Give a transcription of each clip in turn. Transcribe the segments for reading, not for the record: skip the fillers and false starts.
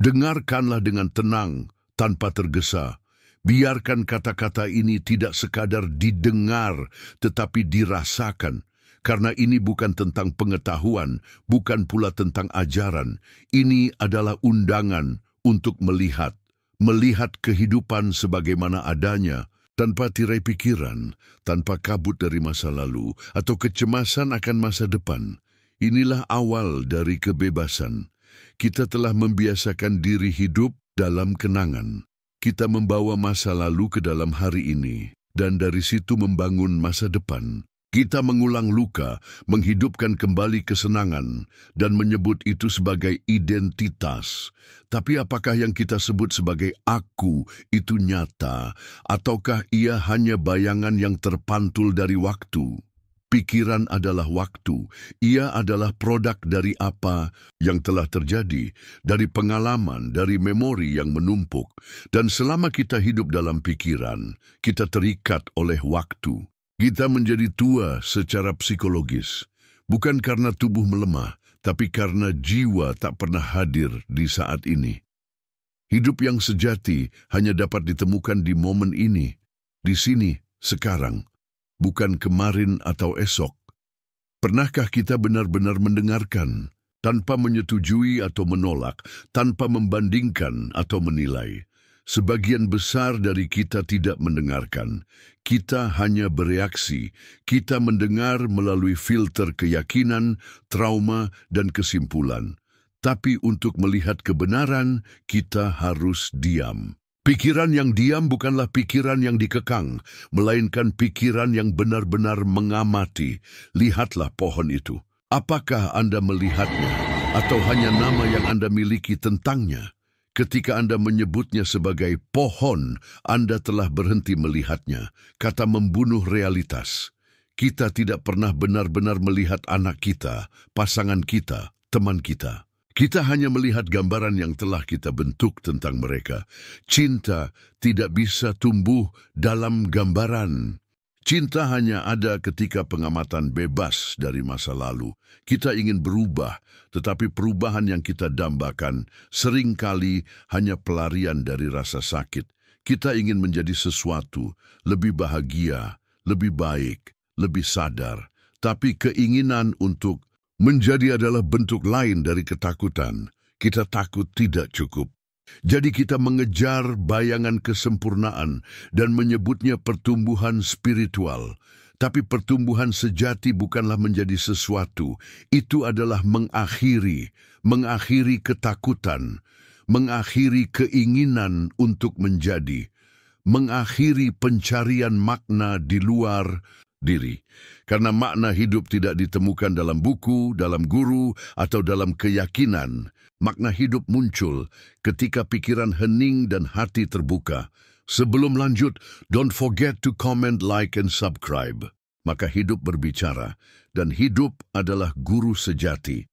Dengarkanlah dengan tenang, tanpa tergesa. Biarkan kata-kata ini tidak sekadar didengar, tetapi dirasakan. Karena ini bukan tentang pengetahuan, bukan pula tentang ajaran. Ini adalah undangan untuk melihat kehidupan sebagaimana adanya, tanpa tirai pikiran, tanpa kabut dari masa lalu, atau kecemasan akan masa depan. Inilah awal dari kebebasan. Kita telah membiasakan diri hidup dalam kenangan. Kita membawa masa lalu ke dalam hari ini, dan dari situ membangun masa depan. Kita mengulang luka, menghidupkan kembali kesenangan, dan menyebut itu sebagai identitas. Tapi apakah yang kita sebut sebagai aku itu nyata, ataukah ia hanya bayangan yang terpantul dari waktu? Pikiran adalah waktu. Ia adalah produk dari apa yang telah terjadi, dari pengalaman, dari memori yang menumpuk. Dan selama kita hidup dalam pikiran, kita terikat oleh waktu. Kita menjadi tua secara psikologis, bukan karena tubuh melemah, tapi karena jiwa tak pernah hadir di saat ini. Hidup yang sejati hanya dapat ditemukan di momen ini, di sini, sekarang, bukan kemarin atau esok. Pernahkah kita benar-benar mendengarkan, tanpa menyetujui atau menolak, tanpa membandingkan atau menilai? Sebagian besar dari kita tidak mendengarkan. Kita hanya bereaksi. Kita mendengar melalui filter keyakinan, trauma, dan kesimpulan. Tapi untuk melihat kebenaran, kita harus diam. Pikiran yang diam bukanlah pikiran yang dikekang, melainkan pikiran yang benar-benar mengamati. Lihatlah pohon itu. Apakah Anda melihatnya, atau hanya nama yang Anda miliki tentangnya? Ketika Anda menyebutnya sebagai pohon, Anda telah berhenti melihatnya. Kata membunuh realitas. Kita tidak pernah benar-benar melihat anak kita, pasangan kita, teman kita. Kita hanya melihat gambaran yang telah kita bentuk tentang mereka. Cinta tidak bisa tumbuh dalam gambaran. Cinta hanya ada ketika pengamatan bebas dari masa lalu. Kita ingin berubah, tetapi perubahan yang kita dambakan seringkali hanya pelarian dari rasa sakit. Kita ingin menjadi sesuatu, lebih bahagia, lebih baik, lebih sadar. Tapi keinginan untuk menjadi adalah bentuk lain dari ketakutan. Kita takut tidak cukup. Jadi kita mengejar bayangan kesempurnaan dan menyebutnya pertumbuhan spiritual. Tapi pertumbuhan sejati bukanlah menjadi sesuatu. Itu adalah mengakhiri ketakutan, mengakhiri keinginan untuk menjadi, mengakhiri pencarian makna di luar diri. Karena makna hidup tidak ditemukan dalam buku, dalam guru, atau dalam keyakinan. Makna hidup muncul ketika pikiran hening dan hati terbuka. Sebelum lanjut, don't forget to comment, like, and subscribe. Maka hidup berbicara, dan hidup adalah guru sejati.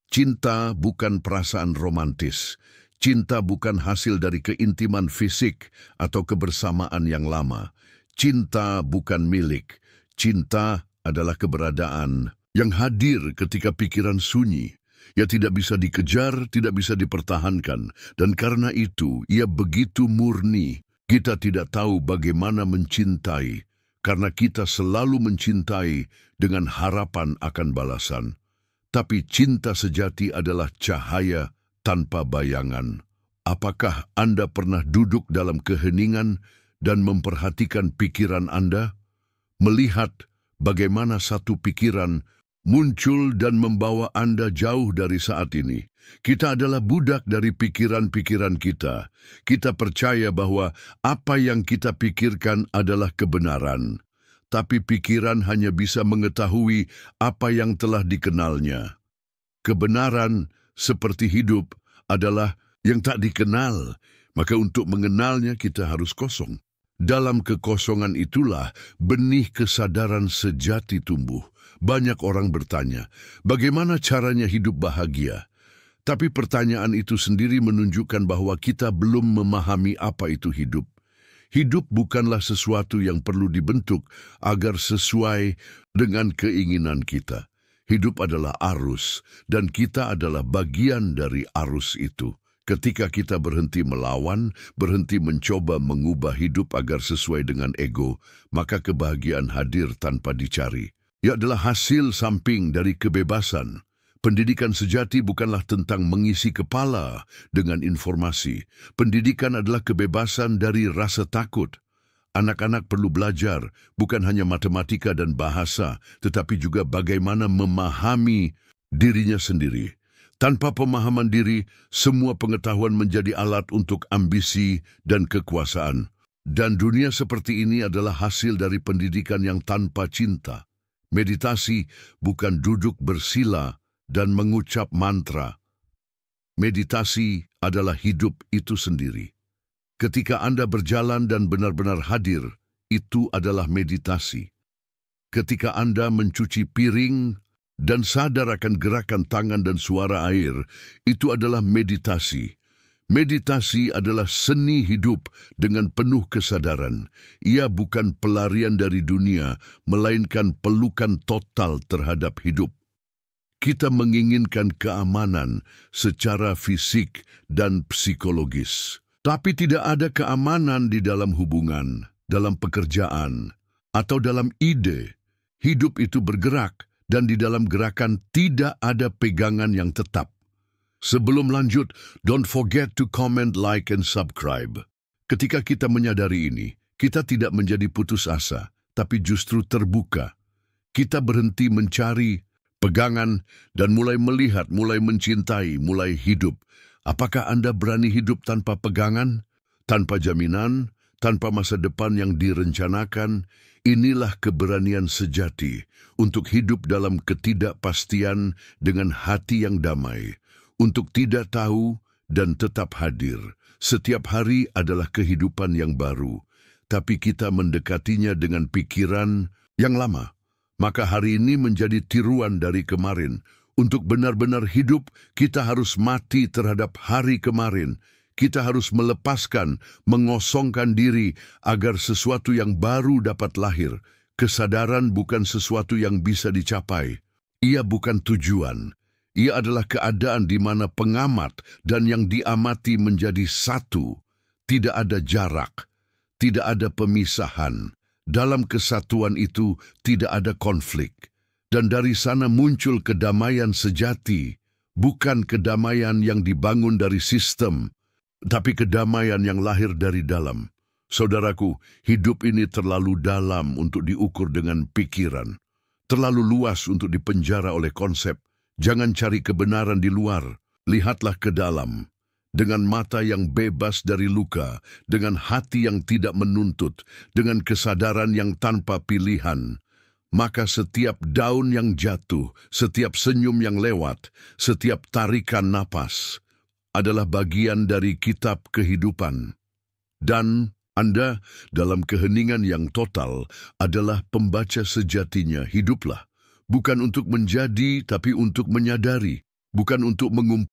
Cinta bukan perasaan romantis. Cinta bukan hasil dari keintiman fisik atau kebersamaan yang lama. Cinta bukan milik. Cinta adalah keberadaan yang hadir ketika pikiran sunyi. Ia tidak bisa dikejar, tidak bisa dipertahankan. Dan karena itu, ia begitu murni. Kita tidak tahu bagaimana mencintai, karena kita selalu mencintai dengan harapan akan balasan. Tapi cinta sejati adalah cahaya tanpa bayangan. Apakah Anda pernah duduk dalam keheningan dan memperhatikan pikiran Anda? Melihat bagaimana satu pikiran muncul dan membawa Anda jauh dari saat ini. Kita adalah budak dari pikiran-pikiran kita. Kita percaya bahwa apa yang kita pikirkan adalah kebenaran. Tapi pikiran hanya bisa mengetahui apa yang telah dikenalnya. Kebenaran, seperti hidup, adalah yang tak dikenal. Maka untuk mengenalnya kita harus kosong. Dalam kekosongan itulah benih kesadaran sejati tumbuh. Banyak orang bertanya, bagaimana caranya hidup bahagia? Tapi pertanyaan itu sendiri menunjukkan bahwa kita belum memahami apa itu hidup. Hidup bukanlah sesuatu yang perlu dibentuk agar sesuai dengan keinginan kita. Hidup adalah arus, dan kita adalah bagian dari arus itu. Ketika kita berhenti melawan, berhenti mencoba mengubah hidup agar sesuai dengan ego, maka kebahagiaan hadir tanpa dicari. Ia adalah hasil samping dari kebebasan. Pendidikan sejati bukanlah tentang mengisi kepala dengan informasi. Pendidikan adalah kebebasan dari rasa takut. Anak-anak perlu belajar bukan hanya matematika dan bahasa, tetapi juga bagaimana memahami dirinya sendiri. Tanpa pemahaman diri, semua pengetahuan menjadi alat untuk ambisi dan kekuasaan. Dan dunia seperti ini adalah hasil dari pendidikan yang tanpa cinta. Meditasi bukan duduk bersila dan mengucap mantra. Meditasi adalah hidup itu sendiri. Ketika Anda berjalan dan benar-benar hadir, itu adalah meditasi. Ketika Anda mencuci piring dan sadar akan gerakan tangan dan suara air, itu adalah meditasi. Meditasi adalah seni hidup dengan penuh kesadaran. Ia bukan pelarian dari dunia, melainkan pelukan total terhadap hidup. Kita menginginkan keamanan secara fisik dan psikologis. Tapi tidak ada keamanan di dalam hubungan, dalam pekerjaan, atau dalam ide. Hidup itu bergerak, dan di dalam gerakan tidak ada pegangan yang tetap. Sebelum lanjut, don't forget to comment, like, and subscribe. Ketika kita menyadari ini, kita tidak menjadi putus asa, tapi justru terbuka. Kita berhenti mencari pegangan dan mulai melihat, mulai mencintai, mulai hidup. Apakah Anda berani hidup tanpa pegangan, tanpa jaminan, tanpa masa depan yang direncanakan? Inilah keberanian sejati untuk hidup dalam ketidakpastian dengan hati yang damai, untuk tidak tahu dan tetap hadir. Setiap hari adalah kehidupan yang baru, tapi kita mendekatinya dengan pikiran yang lama. Maka hari ini menjadi tiruan dari kemarin. Untuk benar-benar hidup, kita harus mati terhadap hari kemarin. Kita harus melepaskan, mengosongkan diri agar sesuatu yang baru dapat lahir. Kesadaran bukan sesuatu yang bisa dicapai. Ia bukan tujuan. Ia adalah keadaan di mana pengamat dan yang diamati menjadi satu. Tidak ada jarak, tidak ada pemisahan. Dalam kesatuan itu tidak ada konflik. Dan dari sana muncul kedamaian sejati, bukan kedamaian yang dibangun dari sistem, tapi kedamaian yang lahir dari dalam. Saudaraku, hidup ini terlalu dalam untuk diukur dengan pikiran. Terlalu luas untuk dipenjara oleh konsep. Jangan cari kebenaran di luar. Lihatlah ke dalam. Dengan mata yang bebas dari luka, dengan hati yang tidak menuntut, dengan kesadaran yang tanpa pilihan. Maka setiap daun yang jatuh, setiap senyum yang lewat, setiap tarikan napas adalah bagian dari kitab kehidupan. Dan Anda dalam keheningan yang total adalah pembaca sejatinya. Hiduplah, bukan untuk menjadi tapi untuk menyadari, bukan untuk mengumpulkan